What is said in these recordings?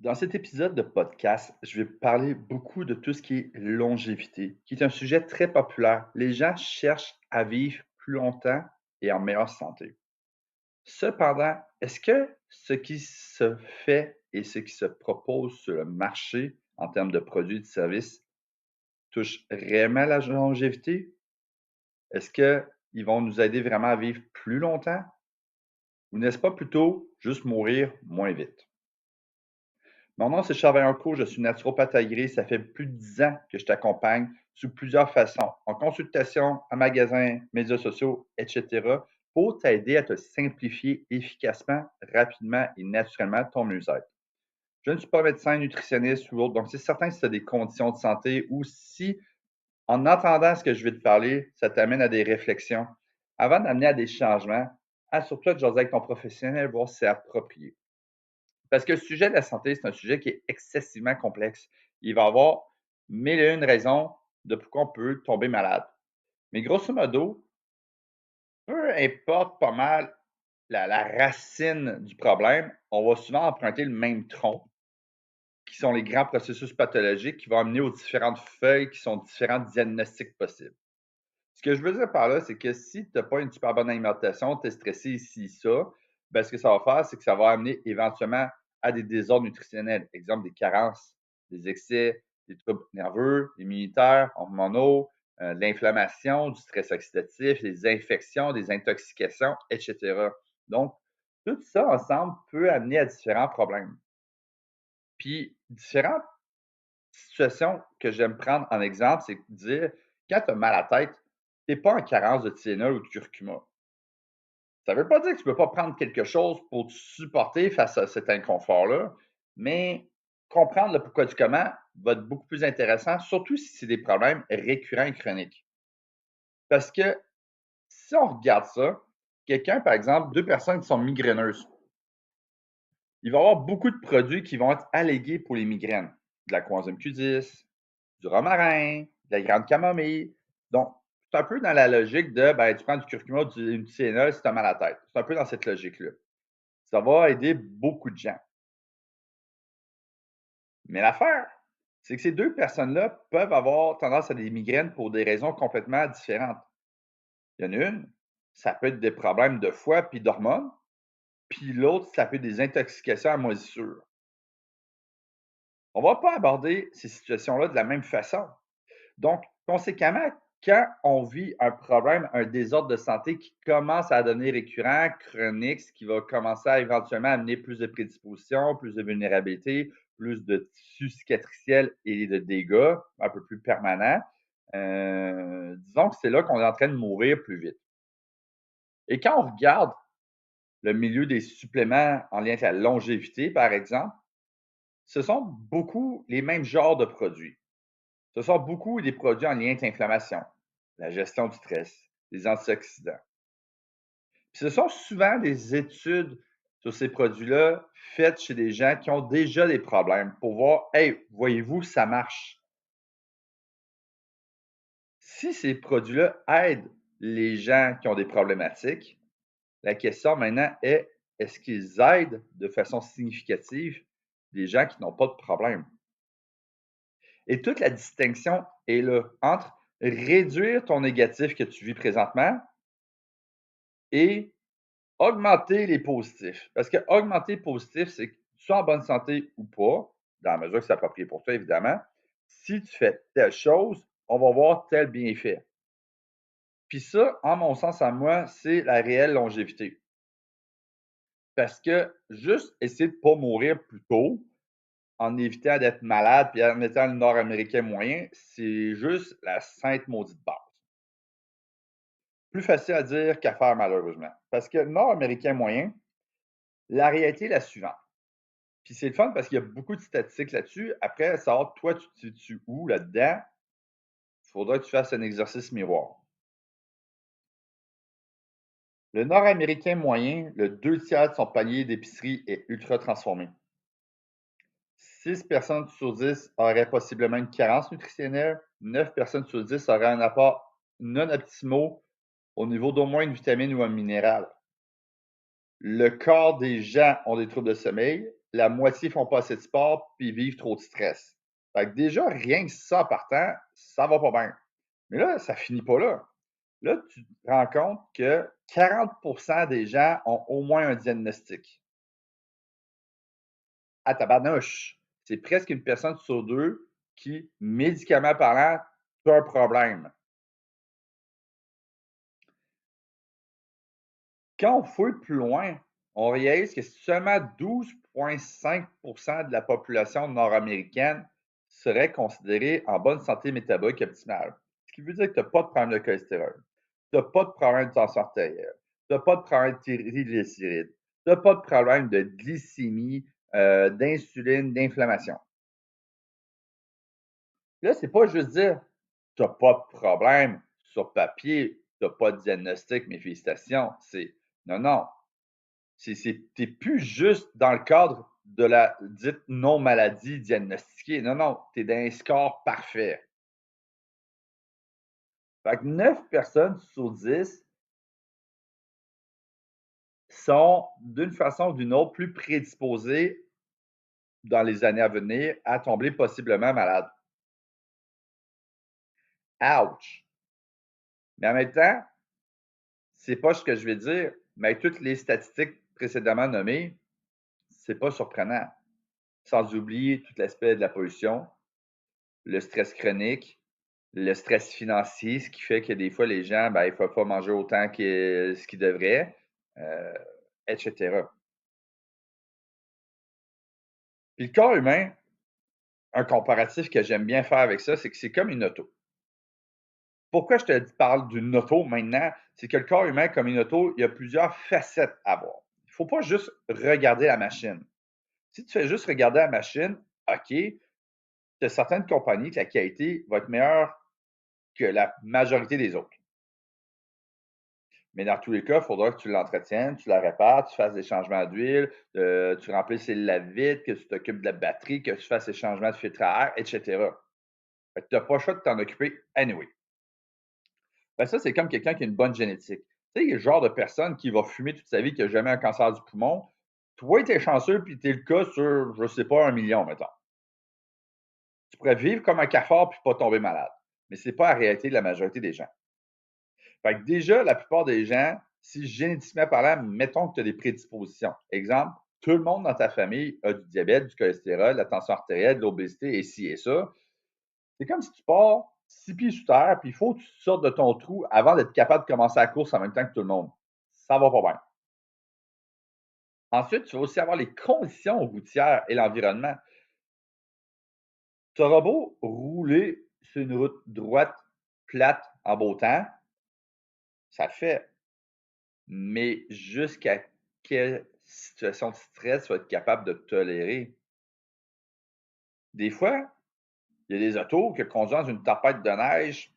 Dans cet épisode de podcast, je vais parler beaucoup de tout ce qui est longévité, qui est un sujet très populaire. Les gens cherchent à vivre plus longtemps et en meilleure santé. Cependant, est-ce que ce qui se fait et ce qui se propose sur le marché en termes de produits et de services touche réellement la longévité? Est-ce qu'ils vont nous aider vraiment à vivre plus longtemps? Ou n'est-ce pas plutôt juste mourir moins vite? Mon nom, c'est Charles Vaillancourt, je suis naturopathe agréé. Ça fait plus de 10 ans que je t'accompagne sous plusieurs façons, en consultation, en magasin, médias sociaux, etc., pour t'aider à te simplifier efficacement, rapidement et naturellement ton mieux-être. Je ne suis pas médecin, nutritionniste ou autre, donc c'est certain si tu as des conditions de santé ou si, en entendant ce que je vais te parler, ça t'amène à des réflexions, avant d'amener à des changements, assure-toi de jaser avec ton professionnel, voir si c'est approprié. Parce que le sujet de la santé, c'est un sujet qui est excessivement complexe. Il va y avoir mille et une raisons de pourquoi on peut tomber malade. Mais grosso modo, peu importe pas mal la racine du problème, on va souvent emprunter le même tronc, qui sont les grands processus pathologiques qui vont amener aux différentes feuilles qui sont différents diagnostics possibles. Ce que je veux dire par là, c'est que si tu n'as pas une super bonne alimentation, tu es stressé ici, ça, ben, ce que ça va faire, c'est que ça va amener éventuellement à des désordres nutritionnels. Exemple, des carences, des excès, des troubles nerveux, immunitaires, hormonaux, de l'inflammation, du stress oxydatif, des infections, des intoxications, etc. Donc, tout ça ensemble peut amener à différents problèmes. Puis, différentes situations que j'aime prendre en exemple, c'est de dire, quand tu as mal à la tête, tu n'es pas en carence de Tylenol ou de curcuma. Ça ne veut pas dire que tu ne peux pas prendre quelque chose pour te supporter face à cet inconfort-là, mais comprendre le pourquoi du comment va être beaucoup plus intéressant, surtout si c'est des problèmes récurrents et chroniques. Parce que si on regarde ça, quelqu'un, par exemple, deux personnes qui sont migraineuses, il va y avoir beaucoup de produits qui vont être allégués pour les migraines. De la coenzyme Q10, du romarin, de la grande camomille. Donc, c'est un peu dans la logique de, ben, tu prends du curcuma, du Tylenol si tu as mal à la tête. C'est un peu dans cette logique-là. Ça va aider beaucoup de gens. Mais l'affaire, c'est que ces deux personnes-là peuvent avoir tendance à des migraines pour des raisons complètement différentes. Il y en a une, ça peut être des problèmes de foie puis d'hormones, puis l'autre, ça peut être des intoxications à moisissure. On ne va pas aborder ces situations-là de la même façon. Donc, conséquemment, quand on vit un problème, un désordre de santé qui commence à devenir récurrent, chronique, ce qui va commencer à éventuellement amener plus de prédispositions, plus de vulnérabilité, plus de tissu cicatriciel et de dégâts un peu plus permanents, disons que c'est là qu'on est en train de mourir plus vite. Et quand on regarde le milieu des suppléments en lien avec la longévité, par exemple, ce sont beaucoup les mêmes genres de produits. Ce sont beaucoup des produits en lien avec l'inflammation, la gestion du stress, les antioxydants. Puis ce sont souvent des études sur ces produits-là faites chez des gens qui ont déjà des problèmes pour voir, hey, voyez-vous, ça marche. Si ces produits-là aident les gens qui ont des problématiques, la question maintenant est, est-ce qu'ils aident de façon significative des gens qui n'ont pas de problème? Et toute la distinction est là entre réduire ton négatif que tu vis présentement et augmenter les positifs. Parce que augmenter les positifs, c'est que tu sois en bonne santé ou pas, dans la mesure que c'est approprié pour toi, évidemment. Si tu fais telle chose, on va voir tel bienfait. Puis ça, en mon sens à moi, c'est la réelle longévité. Parce que juste essayer de ne pas mourir plus tôt, en évitant d'être malade puis en étant le Nord-Américain moyen, c'est juste la sainte maudite base. Plus facile à dire qu'à faire, malheureusement. Parce que le Nord-Américain moyen, la réalité est la suivante. Puis c'est le fun parce qu'il y a beaucoup de statistiques là-dessus. Après, savoir toi, tu te situes où là-dedans, il faudra que tu fasses un exercice miroir. Le Nord-Américain moyen, le 2 tiers de son panier d'épicerie est ultra transformé. 6 personnes sur 10 auraient possiblement une carence nutritionnelle. 9 personnes sur 10 auraient un apport non optimaux au niveau d'au moins une vitamine ou un minéral. Le quart des gens ont des troubles de sommeil. la moitié font pas assez de sport, puis vivent trop de stress. Fait que déjà, rien que ça en partant, ça va pas bien. Mais là, ça finit pas là. Là, tu te rends compte que 40% des gens ont au moins un diagnostic. À tabarnouche, c'est presque une personne sur deux qui, médicalement parlant, a un problème. Quand on fouille plus loin, on réalise que seulement 12,5% de la population nord-américaine serait considérée en bonne santé métabolique optimale. Ce qui veut dire que tu n'as pas de problème de cholestérol, tu n'as pas de problème de tension artérielle, tu n'as pas de problème de triglycérides, tu n'as pas de problème de glycémie, d'insuline, d'inflammation. Là, c'est pas juste dire tu n'as pas de problème sur papier, tu n'as pas de diagnostic, mes félicitations. C'est non, non, tu n'es plus juste dans le cadre de la dite non-maladie diagnostiquée. Non, non, tu es dans un score parfait. Fait que 9 personnes sur 10 sont, d'une façon ou d'une autre, plus prédisposées dans les années à venir à tomber possiblement malade. Ouch! Mais en même temps, c'est pas ce que je vais dire, mais avec toutes les statistiques précédemment nommées, c'est pas surprenant. Sans oublier tout l'aspect de la pollution, le stress chronique, le stress financier, ce qui fait que des fois, les gens, ben, il ne faut pas manger autant que ce qu'ils devraient, euh, etc. Puis le corps humain, un comparatif que j'aime bien faire avec ça, c'est que c'est comme une auto. Pourquoi je te parle d'une auto maintenant? C'est que le corps humain, comme une auto, il y a plusieurs facettes à voir. Il ne faut pas juste regarder la machine. Si tu fais juste regarder la machine, OK, tu as certaines compagnies que la qualité va être meilleure que la majorité des autres. Mais dans tous les cas, il faudra que tu l'entretiennes, tu la répares, tu fasses des changements d'huile, tu remplisses les lave-vitres, que tu t'occupes de la batterie, que tu fasses des changements de filtre à air, etc. Fait que tu n'as pas le choix de t'en occuper anyway. Ben ça, c'est comme quelqu'un qui a une bonne génétique. Tu sais, il y a le genre de personne qui va fumer toute sa vie, qui n'a jamais un cancer du poumon. Toi, tu es chanceux, puis tu es le cas sur, je ne sais pas, 1 million, mettons. Tu pourrais vivre comme un cafard puis pas tomber malade. Mais ce n'est pas la réalité de la majorité des gens. Fait que déjà, la plupart des gens, si génétiquement parlant, mettons que tu as des prédispositions. Exemple, tout le monde dans ta famille a du diabète, du cholestérol, de la tension artérielle, de l'obésité et ci et ça. C'est comme si tu pars 6 pieds sous terre, puis il faut que tu sortes de ton trou avant d'être capable de commencer la course en même temps que tout le monde. Ça va pas bien. Ensuite, tu vas aussi avoir les conditions routières et l'environnement. Tu auras beau rouler sur une route droite, plate, en beau temps, ça le fait. Mais jusqu'à quelle situation de stress tu vas être capable de tolérer? Des fois, il y a des autos que conduisant dans une tempête de neige,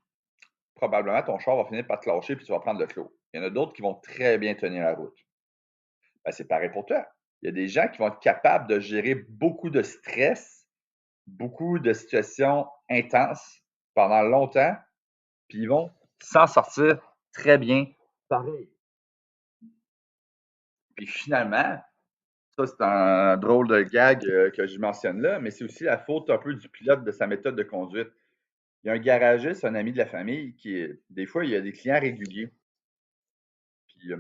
probablement ton char va finir par te lâcher puis tu vas prendre le flot. Il y en a d'autres qui vont très bien tenir la route. Ben, c'est pareil pour toi. Il y a des gens qui vont être capables de gérer beaucoup de stress, beaucoup de situations intenses pendant longtemps, puis ils vont s'en sortir très bien pareil. Puis finalement, ça, c'est un drôle de gag que je mentionne là, mais c'est aussi la faute un peu du pilote de sa méthode de conduite. Il y a un garagiste, un ami de la famille, des fois, il y a des clients réguliers. Puis,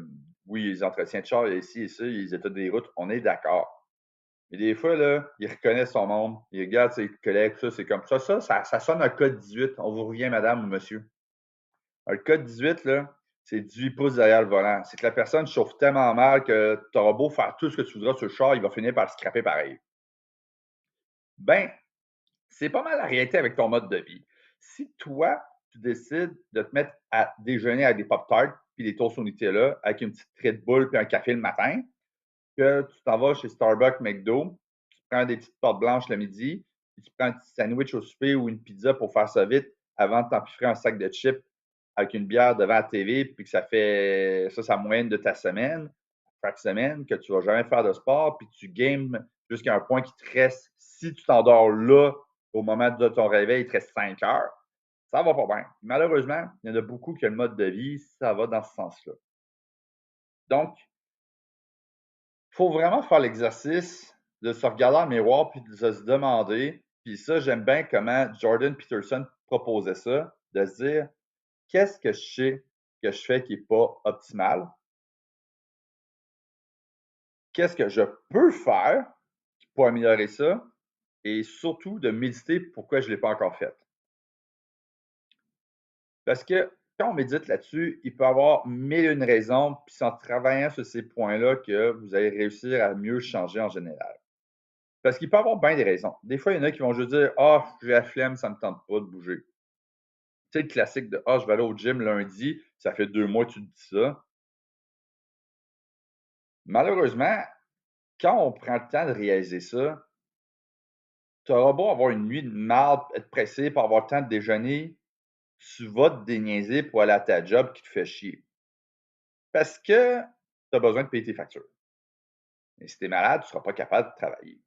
oui, les entretiens de char, ici et ça, les états des routes, on est d'accord. Mais des fois, là, il reconnaît son monde, il regarde ses collègues, ça, c'est comme ça sonne un code 18. On vous revient, madame ou monsieur. Le code 18, là, c'est 18 pouces derrière le volant. C'est que la personne chauffe tellement mal que tu auras beau faire tout ce que tu voudras sur le char, il va finir par le scraper pareil. Ben, c'est pas mal la réalité avec ton mode de vie. Si toi, tu décides de te mettre à déjeuner avec des Pop-Tarts puis des toasts au Nutella avec une petite Red Bull puis un café le matin, que tu t'en vas chez Starbucks, McDo, tu prends des petites pâtes blanches le midi, puis tu prends un petit sandwich au souper ou une pizza pour faire ça vite avant de t'empiffrer un sac de chips avec une bière devant la TV, puis que ça fait ça moyenne de ta semaine, chaque semaine, que tu vas jamais faire de sport, puis tu games jusqu'à un point qui te reste, si tu t'endors là, au moment de ton réveil, il te reste 5 heures, ça va pas bien. Malheureusement, il y en a beaucoup qui ont le mode de vie, ça va dans ce sens-là. Donc, il faut vraiment faire l'exercice de se regarder dans le miroir puis de se demander, puis ça, j'aime bien comment Jordan Peterson proposait ça, de se dire qu'est-ce que je sais que je fais qui n'est pas optimal? Qu'est-ce que je peux faire pour améliorer ça? Et surtout de méditer pourquoi je ne l'ai pas encore fait. Parce que quand on médite là-dessus, il peut y avoir mille et une raisons, puis c'est en travaillant sur ces points-là que vous allez réussir à mieux changer en général. Parce qu'il peut y avoir bien des raisons. Des fois, il y en a qui vont juste dire ah, j'ai la flemme, ça ne me tente pas de bouger. Tu sais, le classique de ah, je vais aller au gym lundi, ça fait 2 mois que tu te dis ça. Malheureusement, quand on prend le temps de réaliser ça, tu auras beau avoir une nuit de marde, être pressé pour avoir le temps de déjeuner, tu vas te déniaiser pour aller à ta job qui te fait chier. Parce que tu as besoin de payer tes factures. Mais si tu es malade, tu ne seras pas capable de travailler.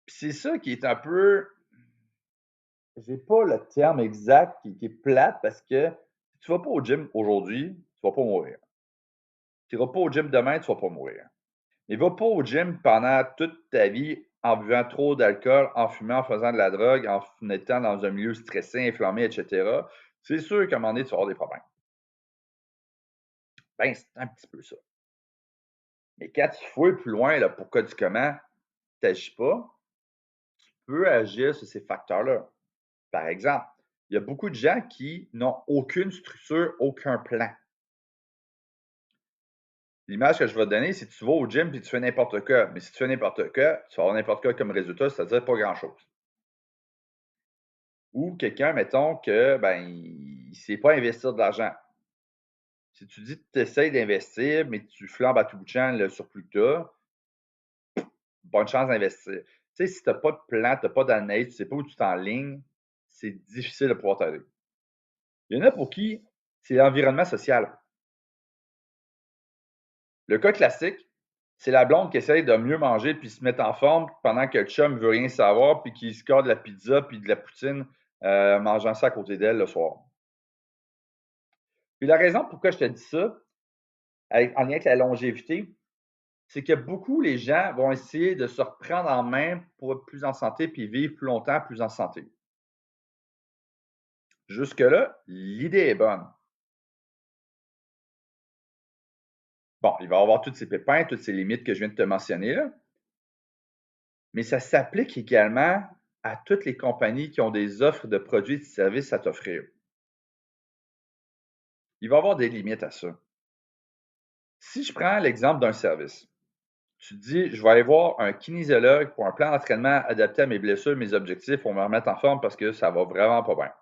Puis c'est ça qui est un peu. J'ai pas le terme exact qui est plate parce que si tu vas pas au gym aujourd'hui, tu vas pas mourir. Tu iras pas au gym demain, tu vas pas mourir. Mais va pas au gym pendant toute ta vie en buvant trop d'alcool, en fumant, en faisant de la drogue, en étant dans un milieu stressé, inflammé, etc. C'est sûr qu'à un moment donné, tu vas avoir des problèmes. Ben, c'est un petit peu ça. Mais quand tu fouilles plus loin, là, pourquoi du comment, tu n'agis pas, tu peux agir sur ces facteurs-là. Par exemple, il y a beaucoup de gens qui n'ont aucune structure, aucun plan. L'image que je vais te donner, c'est que tu vas au gym et tu fais n'importe quoi. Mais si tu fais n'importe quoi, tu vas avoir n'importe quoi comme résultat, c'est-à-dire pas grand-chose. Ou quelqu'un, mettons, que il ne sait pas investir de l'argent. Si tu dis que tu essaies d'investir, mais tu flambes à tout bout de champ le surplus que tu as, bonne chance d'investir. Tu sais, si tu n'as pas de plan, tu n'as pas d'analyse, tu ne sais pas où tu t'enlignes, c'est difficile de pouvoir t'aider. Il y en a pour qui c'est l'environnement social. Le cas classique, c'est la blonde qui essaye de mieux manger puis se mettre en forme pendant que le chum ne veut rien savoir puis qui se corde de la pizza puis de la poutine mangeant ça à côté d'elle le soir. Puis la raison pourquoi je te dis ça, en lien avec la longévité, c'est que beaucoup les gens vont essayer de se reprendre en main pour être plus en santé puis vivre plus longtemps, plus en santé. Jusque-là, l'idée est bonne. Bon, il va y avoir tous ces pépins, toutes ces limites que je viens de te mentionner là, mais ça s'applique également à toutes les compagnies qui ont des offres de produits et de services à t'offrir. Il va y avoir des limites à ça. Si je prends l'exemple d'un service, tu te dis, je vais aller voir un kinésiologue pour un plan d'entraînement adapté à mes blessures, mes objectifs pour me remettre en forme parce que ça va vraiment pas bien.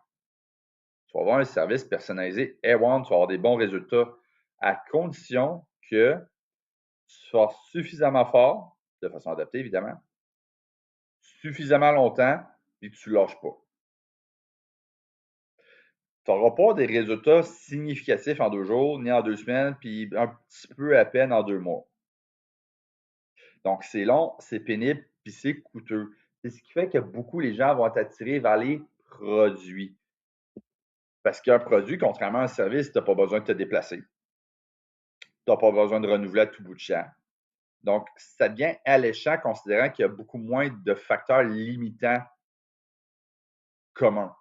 Tu vas avoir un service personnalisé A1, tu vas avoir des bons résultats à condition que tu sois suffisamment fort, de façon adaptée évidemment, suffisamment longtemps et que tu ne lâches pas. Tu n'auras pas des résultats significatifs en 2 jours, ni en 2 semaines, puis un petit peu à peine en 2 mois. Donc, c'est long, c'est pénible, puis c'est coûteux. C'est ce qui fait que beaucoup les gens vont être attirés vers les produits. Parce qu'un produit, contrairement à un service, tu n'as pas besoin de te déplacer. Tu n'as pas besoin de renouveler à tout bout de champ. Donc, ça devient alléchant considérant qu'il y a beaucoup moins de facteurs limitants communs.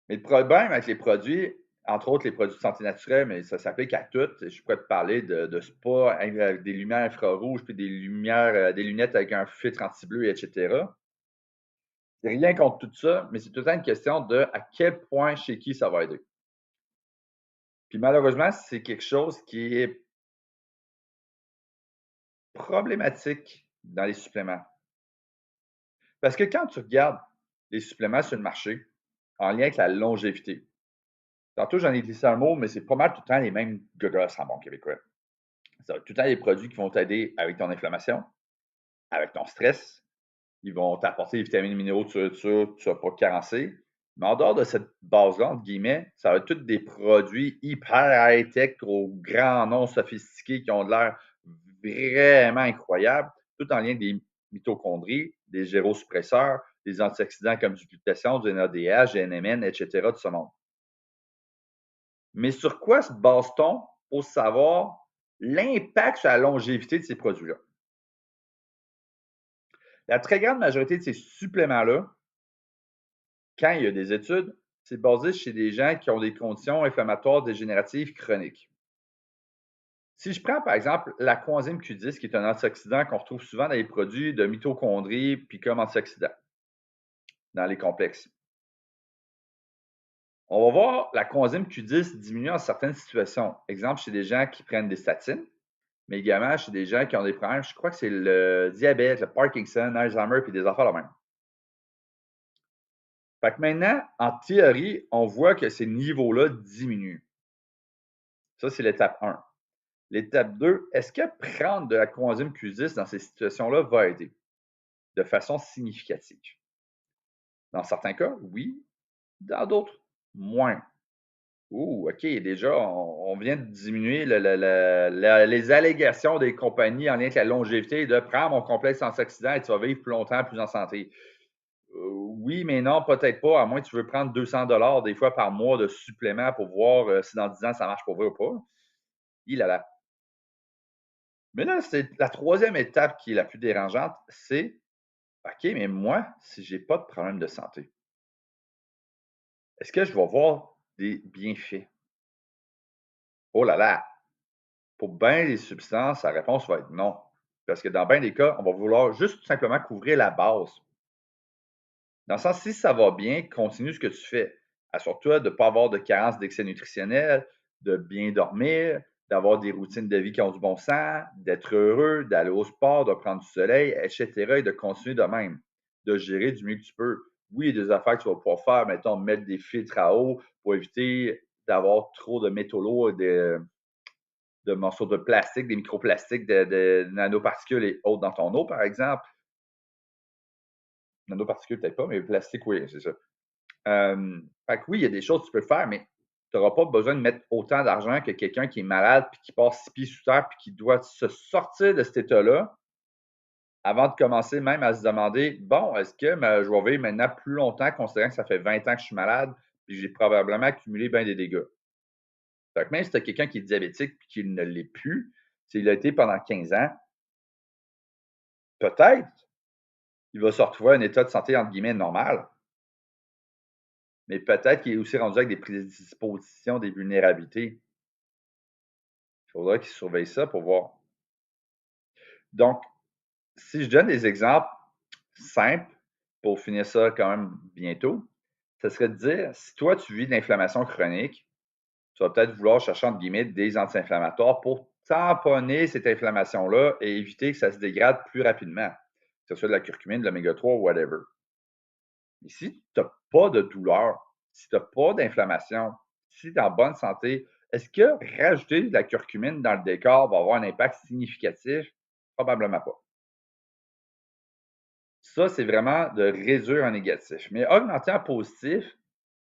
Mais le problème avec les produits, entre autres les produits de santé naturelle, mais ça s'applique à tout. Je pourrais te parler de spa avec des lumières infrarouges, puis des lumières, des lunettes avec un filtre anti-bleu, etc. C'est rien contre tout ça, mais c'est tout le temps une question de à quel point chez qui ça va aider. Puis malheureusement, c'est quelque chose qui est problématique dans les suppléments. Parce que quand tu regardes les suppléments sur le marché, en lien avec la longévité, tantôt j'en ai glissé un mot, mais c'est pas mal tout le temps les mêmes gogos en bon québécois. Ça va être tout le temps des produits qui vont t'aider avec ton inflammation, avec ton stress. Ils vont t'apporter des vitamines et minéraux, tu ne vas pas carencer. Mais en dehors de cette base-là, entre guillemets, ça va être tous des produits hyper high-tech, aux grands noms sophistiqués qui ont de l'air vraiment incroyables, tout en lien avec des mitochondries, des gérosuppresseurs, des antioxydants comme du glutathion, du NADH, du NMN, etc. de ce monde. Mais sur quoi se base-t-on pour savoir l'impact sur la longévité de ces produits-là. La très grande majorité de ces suppléments-là, quand il y a des études, c'est basé chez des gens qui ont des conditions inflammatoires dégénératives chroniques. Si je prends par exemple la coenzyme Q10, qui est un antioxydant qu'on retrouve souvent dans les produits de mitochondrie puis comme antioxydant, dans les complexes. On va voir la coenzyme Q10 diminuer en certaines situations. Exemple, chez des gens qui prennent des statines, mais également chez des gens qui ont des problèmes, je crois que c'est le diabète, le Parkinson, Alzheimer, puis des affaires de même. Fait que maintenant, en théorie, on voit que ces niveaux-là diminuent. Ça, c'est l'étape 1. L'étape 2, est-ce que prendre de la coenzyme Q10 dans ces situations-là va aider de façon significative? Dans certains cas, oui. Dans d'autres, moins. Ouh, OK, déjà, on vient de diminuer les allégations des compagnies en lien avec la longévité de prendre mon complexe antioxydant et tu vas vivre plus longtemps, plus en santé. Oui, mais non, peut-être pas, à moins que tu veux prendre 200 des fois par mois de supplément pour voir si dans 10 ans ça marche pour vrai ou pas. Il a la. Mais là, c'est la troisième étape qui est la plus dérangeante, c'est OK, mais moi, si j'ai pas de problème de santé, est-ce que je vais voir des bienfaits? Oh là là! Pour bien des substances, la réponse va être non. Parce que dans bien des cas, on va vouloir juste tout simplement couvrir la base. Dans le sens, si ça va bien, continue ce que tu fais. Assure-toi de ne pas avoir de carence d'excès nutritionnel, de bien dormir, d'avoir des routines de vie qui ont du bon sens, d'être heureux, d'aller au sport, de prendre du soleil, etc. et de continuer de même, de gérer du mieux que tu peux. Oui, il y a des affaires que tu vas pouvoir faire, mettons, mettre des filtres à eau pour éviter d'avoir trop de métaux lourds et de morceaux de plastique, des microplastiques, de nanoparticules et autres dans ton eau, par exemple. Nanoparticules, peut-être pas, mais plastique, oui, c'est ça. Fait que oui, il y a des choses que tu peux faire, mais tu n'auras pas besoin de mettre autant d'argent que quelqu'un qui est malade puis qui passe 6 pieds sous terre puis qui doit se sortir de cet état-là avant de commencer même à se demander bon, est-ce que je vais vivre maintenant plus longtemps, considérant que ça fait 20 ans que je suis malade puis j'ai probablement accumulé bien des dégâts. Fait que même si tu as quelqu'un qui est diabétique puis qu'il ne l'est plus, s'il a été pendant 15 ans, peut-être il va se retrouver à un état de santé entre guillemets normal, mais peut-être qu'il est aussi rendu avec des prédispositions, des vulnérabilités. Il faudra qu'il surveille ça pour voir. Donc, si je donne des exemples simples pour finir ça quand même bientôt, ce serait de dire, si toi, tu vis de l'inflammation chronique, tu vas peut-être vouloir chercher, entre guillemets, des anti-inflammatoires pour tamponner cette inflammation-là et éviter que ça se dégrade plus rapidement, que ce soit de la curcumine, de l'oméga 3 ou whatever. Mais si tu n'as pas de douleur, si tu n'as pas d'inflammation, si tu es en bonne santé, est-ce que rajouter de la curcumine dans le décor va avoir un impact significatif? Probablement pas. Ça, c'est vraiment de réduire un négatif. Mais augmenter en positif,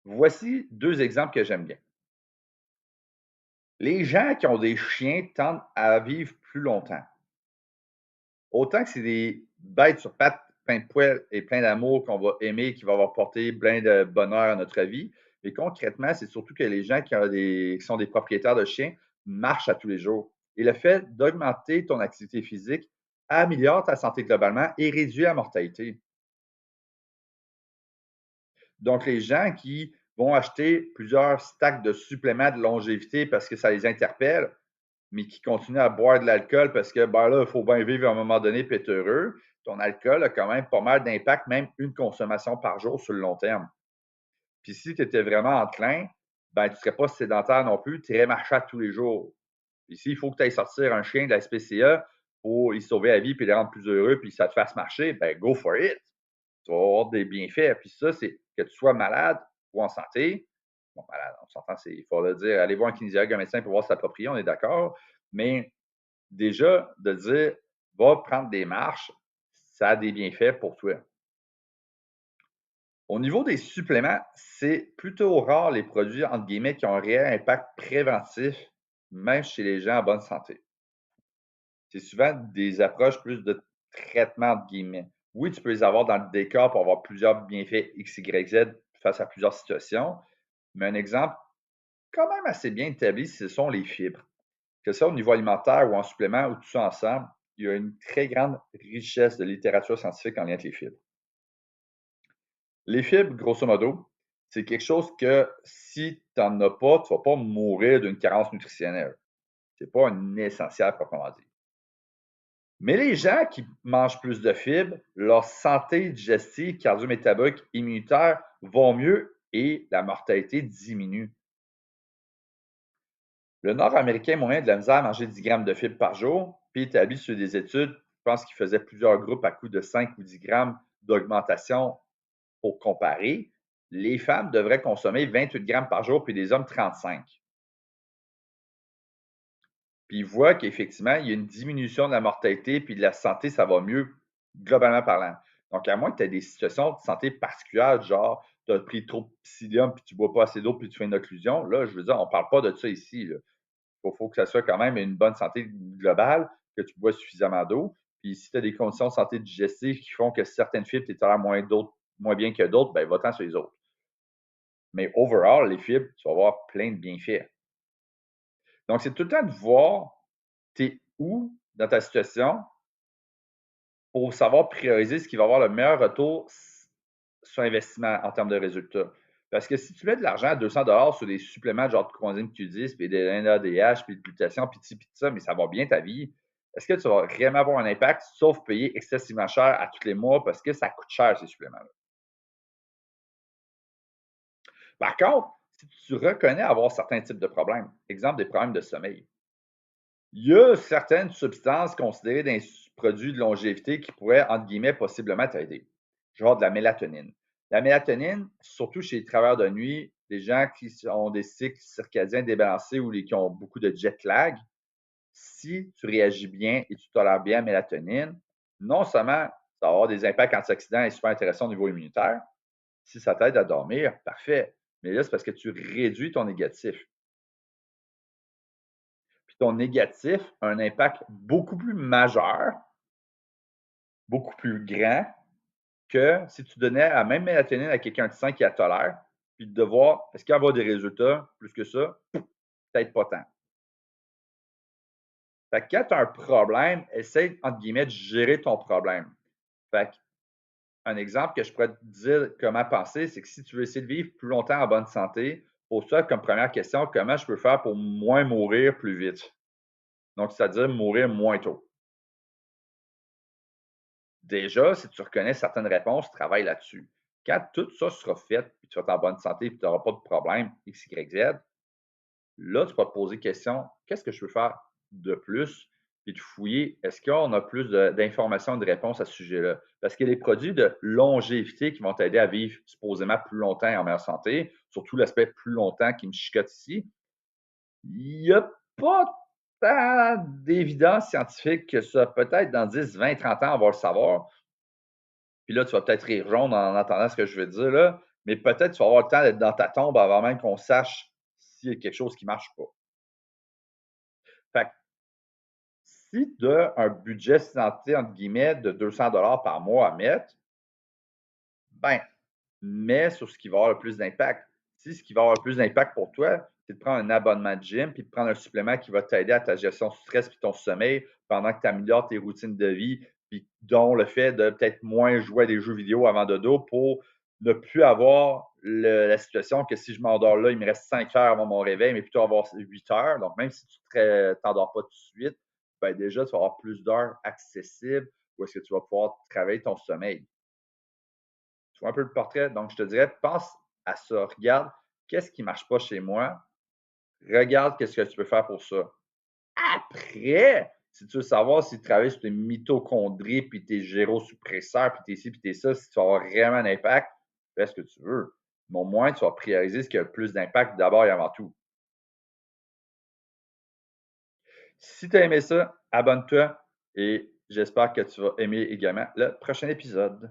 voici deux exemples que j'aime bien. Les gens qui ont des chiens tendent à vivre plus longtemps. Autant que c'est des bêtes sur pattes, plein de poils et plein d'amour qu'on va aimer, qui va avoir porté plein de bonheur à notre vie. Mais concrètement, c'est surtout que les gens qui sont des propriétaires de chiens marchent à tous les jours. Et le fait d'augmenter ton activité physique améliore ta santé globalement et réduit la mortalité. Donc, les gens qui vont acheter plusieurs stacks de suppléments de longévité parce que ça les interpelle, mais qui continuent à boire de l'alcool parce que, ben là, il faut bien vivre à un moment donné et être heureux, ton alcool a quand même pas mal d'impact, même une consommation par jour sur le long terme. Puis si tu étais vraiment enclin, ben tu ne serais pas sédentaire non plus, tu irais marcher tous les jours. Puis s'il faut que tu ailles sortir un chien de la SPCA pour y sauver la vie puis les rendre plus heureux puis que ça te fasse marcher, ben go for it. Tu vas avoir des bienfaits. Puis ça, c'est que tu sois malade ou en santé. Bon, malade, on s'entend, il faut le dire, allez voir un kinésiologue, un médecin pour voir si c'est approprié, on est d'accord. Mais déjà, de dire, va prendre des marches, ça a des bienfaits pour toi. Au niveau des suppléments, c'est plutôt rare les produits, entre guillemets, qui ont un réel impact préventif, même chez les gens en bonne santé. C'est souvent des approches plus de traitement, entre guillemets. Oui, tu peux les avoir dans le décor pour avoir plusieurs bienfaits X, Y, Z face à plusieurs situations, mais un exemple quand même assez bien établi, ce sont les fibres. que ce soit au niveau alimentaire ou en supplément ou tout ça ensemble, il y a une très grande richesse de littérature scientifique en lien avec les fibres. Les fibres, grosso modo, c'est quelque chose que si tu n'en as pas, tu ne vas pas mourir d'une carence nutritionnelle. Ce n'est pas un essentiel proprement dit. Mais les gens qui mangent plus de fibres, leur santé digestive, cardio-métabolique, immunitaire vont mieux et la mortalité diminue. Le Nord-Américain moyen a de la misère à manger 10 grammes de fibres par jour, puis établi sur des études, je pense qu'il faisait plusieurs groupes à coup de 5 ou 10 grammes d'augmentation pour comparer. Les femmes devraient consommer 28 grammes par jour, puis les hommes 35. Puis ils voient qu'effectivement, il y a une diminution de la mortalité, puis de la santé, ça va mieux, globalement parlant. Donc, à moins que tu aies des situations de santé particulières, genre, tu as pris trop de psyllium, puis tu ne bois pas assez d'eau, puis tu fais une occlusion, là, je veux dire, on ne parle pas de ça ici. Il faut que ça soit quand même une bonne santé globale, que tu bois suffisamment d'eau. Puis si tu as des conditions de santé digestive qui font que certaines fibres, tu tolères moins bien que d'autres, ben va-t'en sur les autres. Mais overall, les fibres, tu vas avoir plein de bienfaits. Donc, c'est tout le temps de voir t'es où dans ta situation pour savoir prioriser ce qui va avoir le meilleur retour sur investissement en termes de résultats. Parce que si tu mets de l'argent à 200 sur des suppléments genre de coenzyme Q10, puis des NADH, puis de glutation, puis de ça, mais ça va bien ta vie, est-ce que tu vas vraiment avoir un impact, sauf payer excessivement cher à tous les mois parce que ça coûte cher, ces suppléments-là? Par contre, si tu reconnais avoir certains types de problèmes, exemple des problèmes de sommeil, il y a certaines substances considérées des produits de longévité qui pourraient, entre guillemets, possiblement t'aider, genre de la mélatonine. La mélatonine, surtout chez les travailleurs de nuit, les gens qui ont des cycles circadiens débalancés ou qui ont beaucoup de jet lag, si tu réagis bien et tu tolères bien la mélatonine, non seulement ça va avoir des impacts antioxydants et super intéressants au niveau immunitaire, si ça t'aide à dormir, parfait. Mais là, c'est parce que tu réduis ton négatif. Puis ton négatif a un impact beaucoup plus majeur, beaucoup plus grand que si tu donnais la même mélatonine à quelqu'un de sain qui la tolère, puis de voir est-ce qu'il va avoir des résultats plus que ça, peut-être pas tant. Fait que quand tu as un problème, essaie, entre guillemets, de gérer ton problème. Fait un exemple que je pourrais te dire comment penser, c'est que si tu veux essayer de vivre plus longtemps en bonne santé, pose-toi comme première question, comment je peux faire pour moins mourir plus vite? Donc, c'est-à-dire mourir moins tôt. Déjà, si tu reconnais certaines réponses, travaille là-dessus. Quand tout ça sera fait, puis tu vas être en bonne santé, puis tu n'auras pas de problème, X, Y, Z, là, tu vas te poser question, qu'est-ce que je peux faire de plus? Puis de fouiller, est-ce qu'on a plus d'informations, de réponses à ce sujet-là? Parce que les produits de longévité qui vont t'aider à vivre supposément plus longtemps et en meilleure santé, surtout l'aspect plus longtemps qui me chicote ici, il n'y a pas tant d'évidence scientifique que ça. Peut-être dans 10, 20, 30 ans, on va le savoir. Puis là, tu vas peut-être rire jaune en entendant ce que je veux dire là, mais peut-être tu vas avoir le temps d'être dans ta tombe avant même qu'on sache s'il y a quelque chose qui ne marche pas. Fait que si tu as un budget santé, entre guillemets, de 200 par mois à mettre, ben, mets sur ce qui va avoir le plus d'impact. Si ce qui va avoir le plus d'impact pour toi, c'est de prendre un abonnement de gym puis de prendre un supplément qui va t'aider à ta gestion du stress puis ton sommeil pendant que tu améliores tes routines de vie, puis dont le fait de peut-être moins jouer à des jeux vidéo avant de dos pour ne plus avoir la situation que si je m'endors là, il me reste 5 heures avant mon réveil, mais plutôt avoir 8 heures. Donc, même si tu ne t'endors pas tout de suite, ben déjà, tu vas avoir plus d'heures accessibles où est-ce que tu vas pouvoir travailler ton sommeil. Tu vois un peu le portrait? Donc, je te dirais, pense à ça. Regarde qu'est-ce qui ne marche pas chez moi. Regarde qu'est-ce que tu peux faire pour ça. Après, si tu veux savoir si tu travailles sur tes mitochondries, puis tes gyrosuppresseurs, puis tes ci, puis tes ça, si tu vas avoir vraiment un impact, fais ce que tu veux. Mais au moins, tu vas prioriser ce qui a le plus d'impact d'abord et avant tout. Si tu as aimé ça, abonne-toi et j'espère que tu vas aimer également le prochain épisode.